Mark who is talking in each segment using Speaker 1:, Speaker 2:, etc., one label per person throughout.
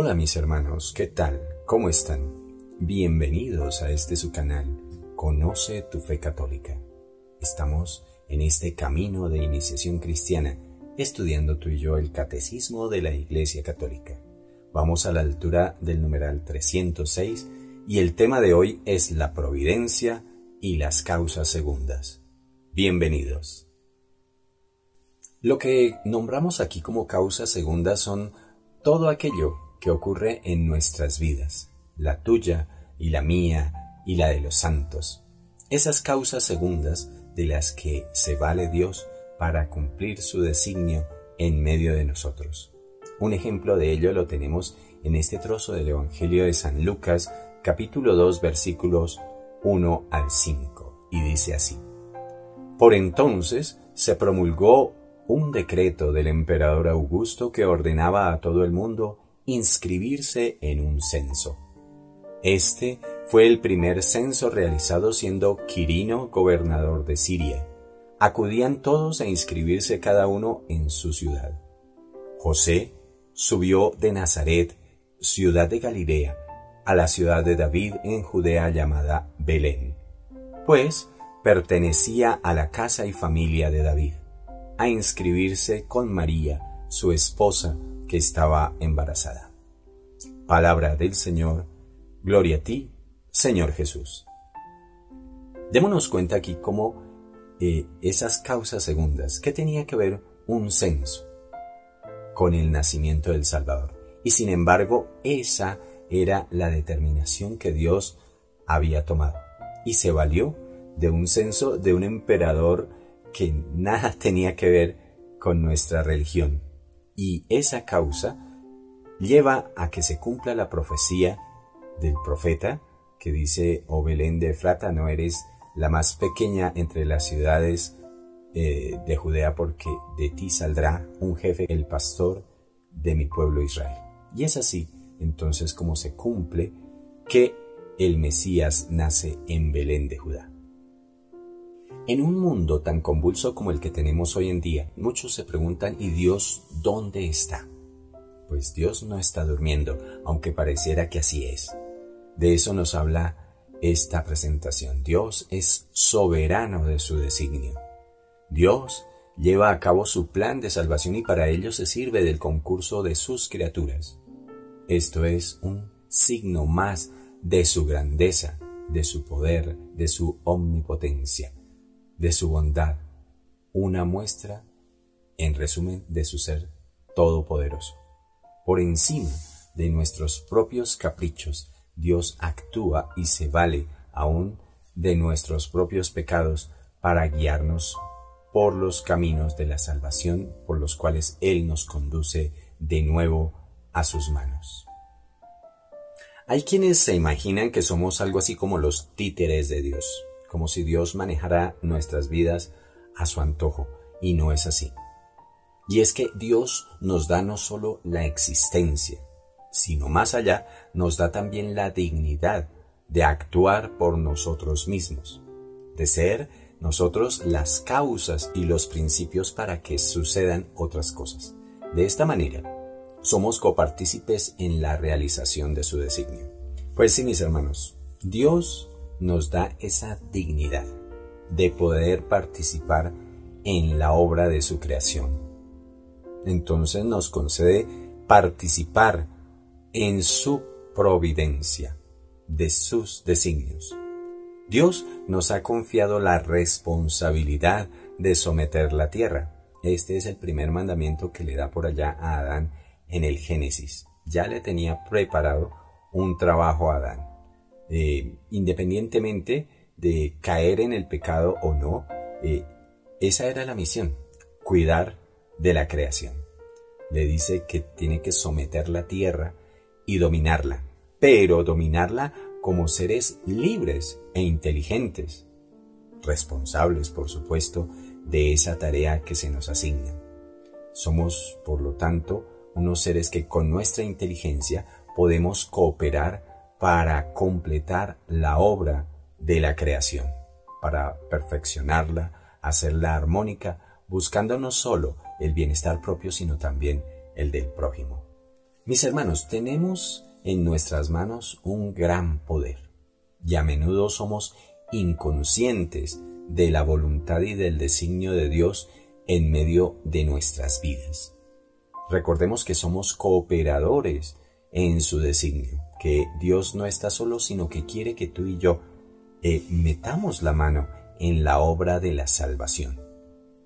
Speaker 1: Hola mis hermanos, ¿qué tal? ¿Cómo están? Bienvenidos a su canal, Conoce tu Fe Católica. Estamos en este camino de iniciación cristiana, estudiando tú y yo el Catecismo de la Iglesia Católica. Vamos a la altura del numeral 306 y el tema de hoy es la providencia y las causas segundas. Bienvenidos. Lo que nombramos aquí como causas segundas son todo aquello que ocurre en nuestras vidas, la tuya y la mía y la de los santos. Esas causas segundas de las que se vale Dios para cumplir su designio en medio de nosotros. Un ejemplo de ello lo tenemos en este trozo del Evangelio de San Lucas, capítulo 2, versículos 1 al 5, y dice así: Por entonces se promulgó un decreto del emperador Augusto que ordenaba a todo el mundo inscribirse en un censo. Este fue el primer censo realizado siendo Quirino gobernador de Siria. Acudían todos a inscribirse cada uno en su ciudad. José subió de Nazaret, ciudad de Galilea, a la ciudad de David en Judea llamada Belén, pues pertenecía a la casa y familia de David, a inscribirse con María, su esposa, que estaba embarazada. Palabra del Señor. Gloria a ti, Señor Jesús. Démonos cuenta aquí cómo esas causas segundas, ¿qué tenía que ver un censo con el nacimiento del Salvador? Y sin embargo, esa era la determinación que Dios había tomado. Y se valió de un censo de un emperador que nada tenía que ver con nuestra religión. Y esa causa lleva a que se cumpla la profecía del profeta que dice: Oh Belén de Efrata, no eres la más pequeña entre las ciudades de Judea, porque de ti saldrá un jefe, el pastor de mi pueblo Israel. Y es así entonces como se cumple que el Mesías nace en Belén de Judá. En un mundo tan convulso como el que tenemos hoy en día, muchos se preguntan: ¿y Dios dónde está? Pues Dios no está durmiendo, aunque pareciera que así es. De eso nos habla esta presentación. Dios es soberano de su designio. Dios lleva a cabo su plan de salvación y para ello se sirve del concurso de sus criaturas. Esto es un signo más de su grandeza, de su poder, de su omnipotencia, de su bondad, una muestra, en resumen, de su ser todopoderoso. Por encima de nuestros propios caprichos, Dios actúa y se vale aún de nuestros propios pecados para guiarnos por los caminos de la salvación por los cuales Él nos conduce de nuevo a sus manos. Hay quienes se imaginan que somos algo así como los títeres de Dios, como si Dios manejara nuestras vidas a su antojo, y no es así. Y es que Dios nos da no solo la existencia, sino más allá nos da también la dignidad de actuar por nosotros mismos, de ser nosotros las causas y los principios para que sucedan otras cosas. De esta manera, somos copartícipes en la realización de su designio. Pues sí, mis hermanos, Dios nos da esa dignidad de poder participar en la obra de su creación. Entonces nos concede participar en su providencia, de sus designios. Dios nos ha confiado la responsabilidad de someter la tierra. Este es el primer mandamiento que le da por allá a Adán en el Génesis. Ya le tenía preparado un trabajo a Adán. Independientemente de caer en el pecado o no, esa era la misión, cuidar de la creación. Le dice que tiene que someter la tierra y dominarla, pero dominarla como seres libres e inteligentes, responsables, por supuesto, de esa tarea que se nos asigna. Somos, por lo tanto, unos seres que con nuestra inteligencia podemos cooperar para completar la obra de la creación, para perfeccionarla, hacerla armónica, buscando no solo el bienestar propio, sino también el del prójimo. Mis hermanos, tenemos en nuestras manos un gran poder y a menudo somos inconscientes de la voluntad y del designio de Dios en medio de nuestras vidas. Recordemos que somos cooperadores en su designio, que Dios no está solo, sino que quiere que tú y yo metamos la mano en la obra de la salvación.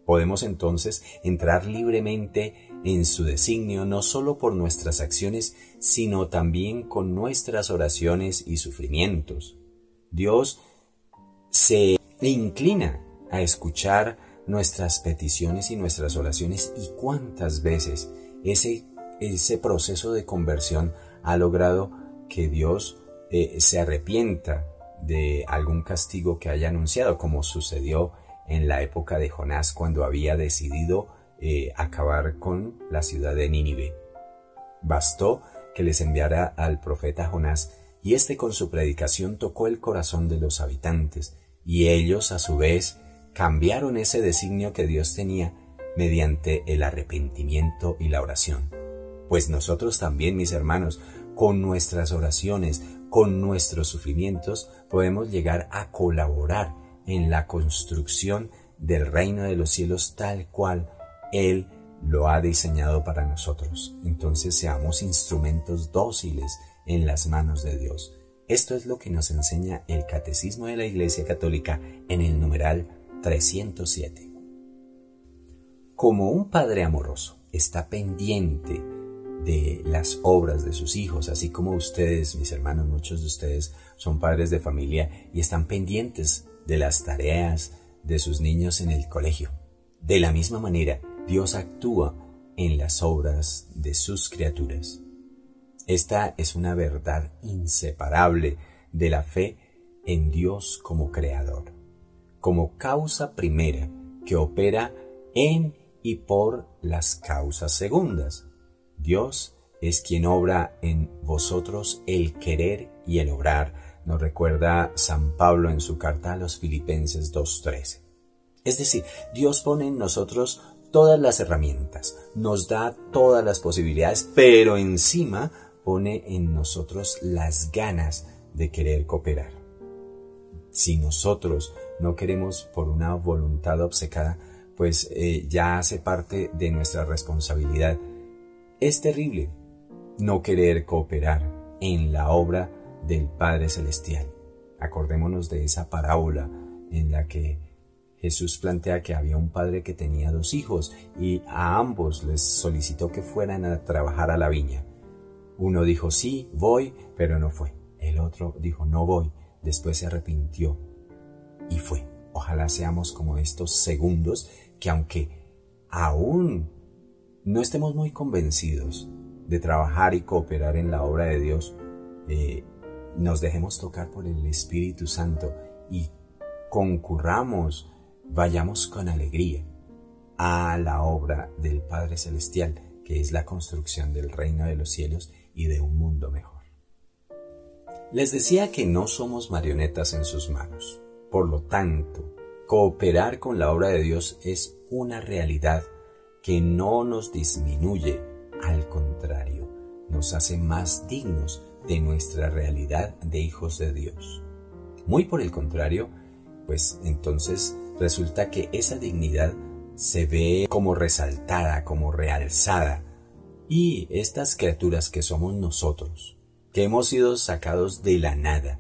Speaker 1: Podemos entonces entrar libremente en su designio no solo por nuestras acciones, sino también con nuestras oraciones y sufrimientos. Dios se inclina a escuchar nuestras peticiones y nuestras oraciones, y cuántas veces ese proceso de conversión ha logrado que Dios se arrepienta de algún castigo que haya anunciado, como sucedió en la época de Jonás cuando había decidido acabar con la ciudad de Nínive. Bastó que les enviara al profeta Jonás y éste con su predicación tocó el corazón de los habitantes, y ellos a su vez cambiaron ese designio que Dios tenía mediante el arrepentimiento y la oración. Pues nosotros también, mis hermanos, con nuestras oraciones, con nuestros sufrimientos, podemos llegar a colaborar en la construcción del reino de los cielos tal cual Él lo ha diseñado para nosotros. Entonces seamos instrumentos dóciles en las manos de Dios. Esto es lo que nos enseña el Catecismo de la Iglesia Católica en el numeral 307. Como un padre amoroso está pendiente de las obras de sus hijos, así como ustedes, mis hermanos, muchos de ustedes son padres de familia y están pendientes de las tareas de sus niños en el colegio. De la misma manera, Dios actúa en las obras de sus criaturas. Esta es una verdad inseparable de la fe en Dios como creador, como causa primera que opera en y por las causas segundas. Dios es quien obra en vosotros el querer y el obrar, nos recuerda San Pablo en su carta a los Filipenses 2:13. Es decir, Dios pone en nosotros todas las herramientas, nos da todas las posibilidades, pero encima pone en nosotros las ganas de querer cooperar. Si nosotros no queremos por una voluntad obcecada, pues ya hace parte de nuestra responsabilidad. Es terrible no querer cooperar en la obra del Padre Celestial. Acordémonos de esa parábola en la que Jesús plantea que había un padre que tenía 2 hijos y a ambos les solicitó que fueran a trabajar a la viña. Uno dijo sí, voy, pero no fue. El otro dijo no voy, después se arrepintió y fue. Ojalá seamos como estos segundos que, aunque aún no estemos muy convencidos de trabajar y cooperar en la obra de Dios, nos dejemos tocar por el Espíritu Santo y concurramos, vayamos con alegría a la obra del Padre Celestial, que es la construcción del reino de los cielos y de un mundo mejor. Les decía que no somos marionetas en sus manos. Por lo tanto, cooperar con la obra de Dios es una realidad que no nos disminuye, al contrario, nos hace más dignos de nuestra realidad de hijos de Dios. Muy por el contrario, pues entonces resulta que esa dignidad se ve como resaltada, como realzada, y estas criaturas que somos nosotros, que hemos sido sacados de la nada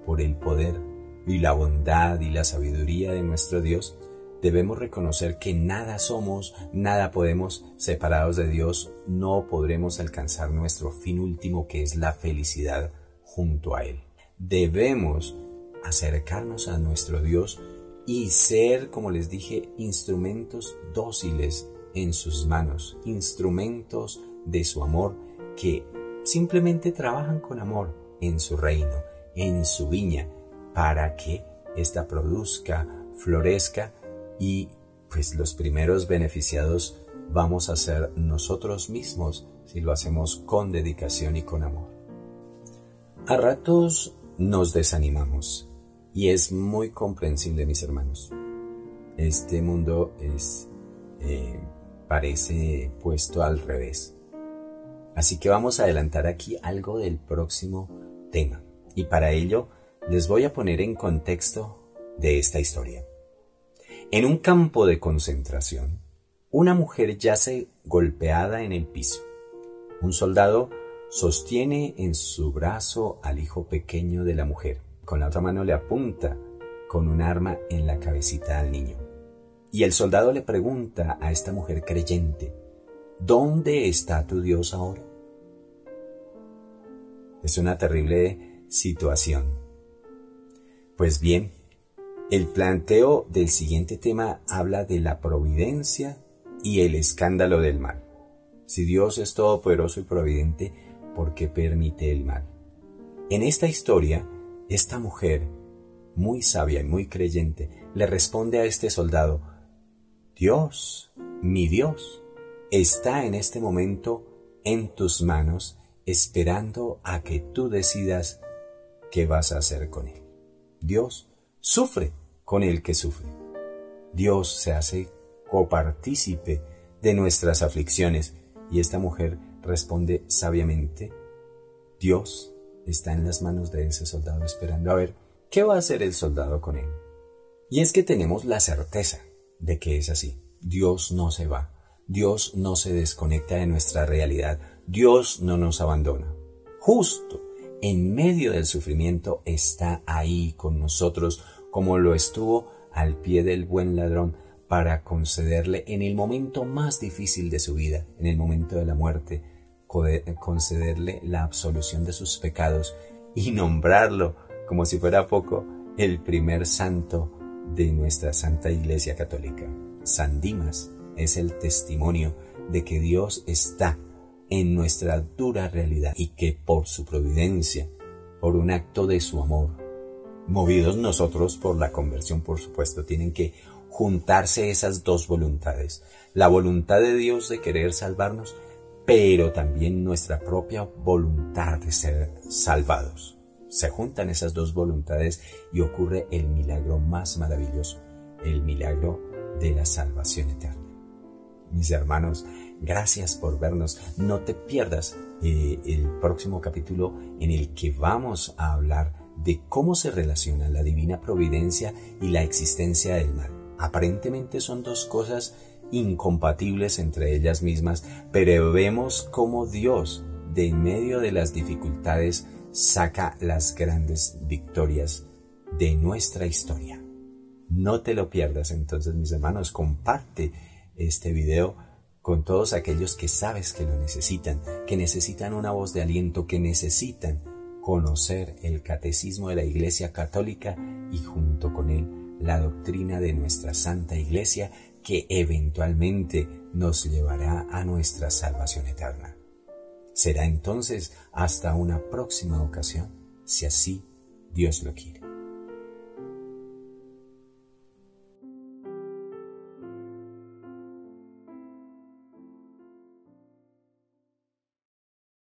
Speaker 1: por el poder y la bondad y la sabiduría de nuestro Dios, debemos reconocer que nada somos, nada podemos separados de Dios, no podremos alcanzar nuestro fin último, que es la felicidad junto a Él. Debemos acercarnos a nuestro Dios y ser, como les dije, instrumentos dóciles en sus manos, instrumentos de su amor que simplemente trabajan con amor en su reino, en su viña, para que ésta produzca, florezca, y pues los primeros beneficiados vamos a ser nosotros mismos si lo hacemos con dedicación y con amor. A ratos nos desanimamos y es muy comprensible, mis hermanos. Este mundo parece puesto al revés. Así que vamos a adelantar aquí algo del próximo tema. Y para ello les voy a poner en contexto de esta historia. En un campo de concentración, una mujer yace golpeada en el piso. Un soldado sostiene en su brazo al hijo pequeño de la mujer. Con la otra mano le apunta con un arma en la cabecita al niño. Y el soldado le pregunta a esta mujer creyente, ¿dónde está tu Dios ahora? Es una terrible situación. Pues bien, el planteo del siguiente tema habla de la providencia y el escándalo del mal. Si Dios es todopoderoso y providente, ¿por qué permite el mal? En esta historia, esta mujer, muy sabia y muy creyente, le responde a este soldado, Dios, mi Dios, está en este momento en tus manos, esperando a que tú decidas qué vas a hacer con él. Dios sufre con el que sufre. Dios se hace copartícipe de nuestras aflicciones y esta mujer responde sabiamente, Dios está en las manos de ese soldado esperando a ver qué va a hacer el soldado con él. Y es que tenemos la certeza de que es así. Dios no se va. Dios no se desconecta de nuestra realidad. Dios no nos abandona. Justo en medio del sufrimiento está ahí con nosotros, como lo estuvo al pie del buen ladrón, para concederle en el momento más difícil de su vida, en el momento de la muerte, concederle la absolución de sus pecados y nombrarlo, como si fuera poco, el primer santo de nuestra Santa Iglesia Católica. San Dimas es el testimonio de que Dios está en nuestra dura realidad y que por su providencia, por un acto de su amor, movidos nosotros por la conversión, por supuesto, tienen que juntarse esas dos voluntades, la voluntad de Dios de querer salvarnos, pero también nuestra propia voluntad de ser salvados. Se juntan esas dos voluntades y ocurre el milagro más maravilloso, el milagro de la salvación eterna. Mis hermanos, gracias por vernos. No te pierdas el próximo capítulo en el que vamos a hablar de cómo se relaciona la divina providencia y la existencia del mal. Aparentemente son dos cosas incompatibles entre ellas mismas, pero vemos cómo Dios, de en medio de las dificultades, saca las grandes victorias de nuestra historia. No te lo pierdas entonces, mis hermanos. Comparte este video con todos aquellos que sabes que lo necesitan, que necesitan una voz de aliento, que necesitan conocer el catecismo de la Iglesia Católica y junto con él la doctrina de nuestra Santa Iglesia, que eventualmente nos llevará a nuestra salvación eterna. Será entonces hasta una próxima ocasión, si así Dios lo quiere.